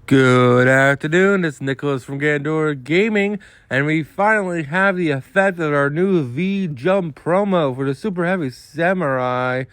Good afternoon, it's Nicholas from Gandor Gaming, and we finally have the effect of our new V-Jump promo for the Super Heavy Samurai.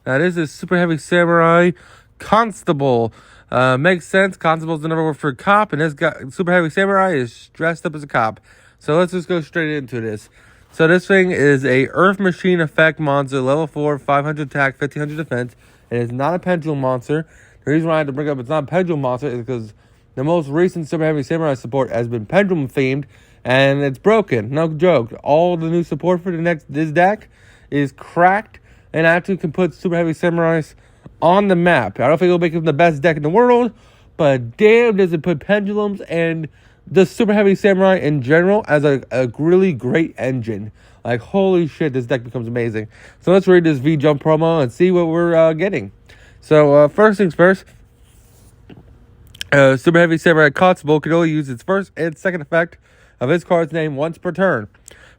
That is a Super Heavy Samurai Constable. Makes sense, Constable's another word for cop, and this guy, Super Heavy Samurai, is dressed up as a cop. So let's just go straight into this. So this thing is a Earth Machine Effect monster, level 4, 500 attack, 1500 defense. It is not a pendulum monster. The reason why I had to bring up it's not a pendulum monster is because the most recent Super Heavy Samurai support has been pendulum themed, and it's broken. No joke. All the new support for this deck is cracked, and actually can put Super Heavy Samurais on the map. I don't think it'll make it the best deck in the world, but damn does it put pendulums and the Super Heavy Samurai in general as a really great engine. Like, holy shit, this deck becomes amazing. So let's read this V-Jump promo and see what we're getting. So, first things first, Super Heavy Samurai Constable can only use its first and second effect of its card's name once per turn.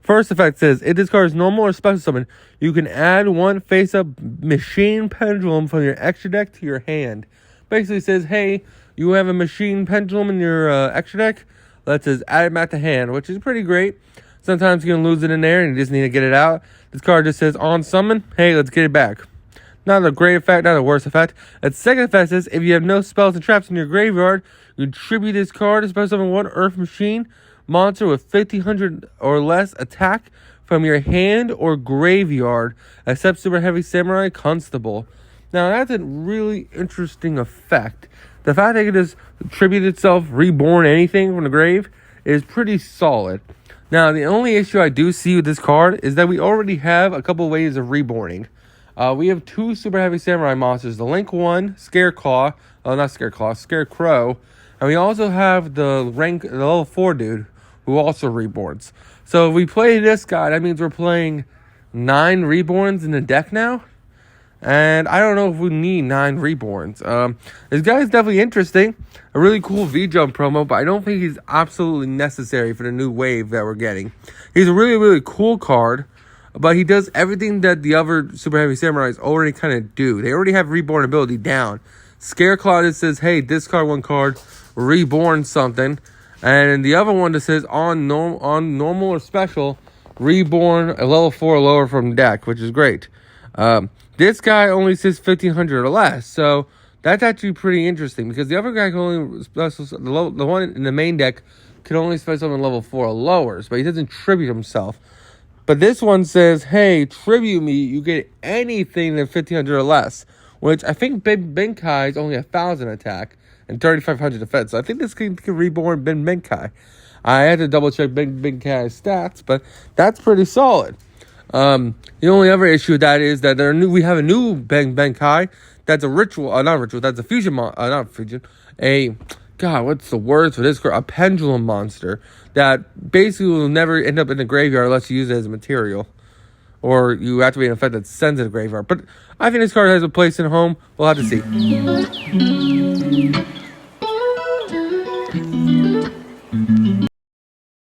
First effect says, if this card is normal or special summon, you can add one face-up machine pendulum from your extra deck to your hand. Basically says, hey, you have a machine pendulum in your extra deck, let's just add it back to hand, which is pretty great. Sometimes you can lose it in there and you just need to get it out. This card just says, on summon, hey, let's get it back. Not a great effect, not a worse effect. Its second effect is, if you have no spells and traps in your graveyard, you tribute this card to special summon one Earth Machine monster with 1500 or less attack from your hand or graveyard, except Super Heavy Samurai Constable. Now, that's a really interesting effect. The fact that it can just tribute itself, reborn anything from the grave, is pretty solid. Now, the only issue I do see with this card is that we already have a couple ways of reborning. We have two Super Heavy Samurai monsters, the Link 1, Scarecrow, and we also have the level 4 dude, who also reborns. So if we play this guy, that means we're playing 9 reborns in the deck now, and I don't know if we need 9 reborns. This guy is definitely interesting, a really cool V-Jump promo, but I don't think he's absolutely necessary for the new wave that we're getting. He's a really, really cool card, but he does everything that the other Super Heavy Samurais already kind of do. They already have reborn ability down. Scarecrow just says, hey, discard one card, reborn something. And the other one that says, on normal or special, reborn a level 4 or lower from deck, which is great. This guy only says 1500 or less, so that's actually pretty interesting, because the other guy can only special, the one in the main deck can only special summon level 4 or lowers, but he doesn't tribute himself. But this one says, hey, tribute me, you get anything than 1500 or less, which I think Benkai is only 1000 attack and 3500 defense. So I think this can reborn Benkai. I had to double check Benkai's stats, but that's pretty solid. The only other issue with that is that we have a new Benkai that's a ritual, that's a fusion, what's the word for this card? A pendulum monster that basically will never end up in the graveyard unless you use it as a material, or you activate an effect that sends it to the graveyard. But I think this card has a place in home. We'll have to see.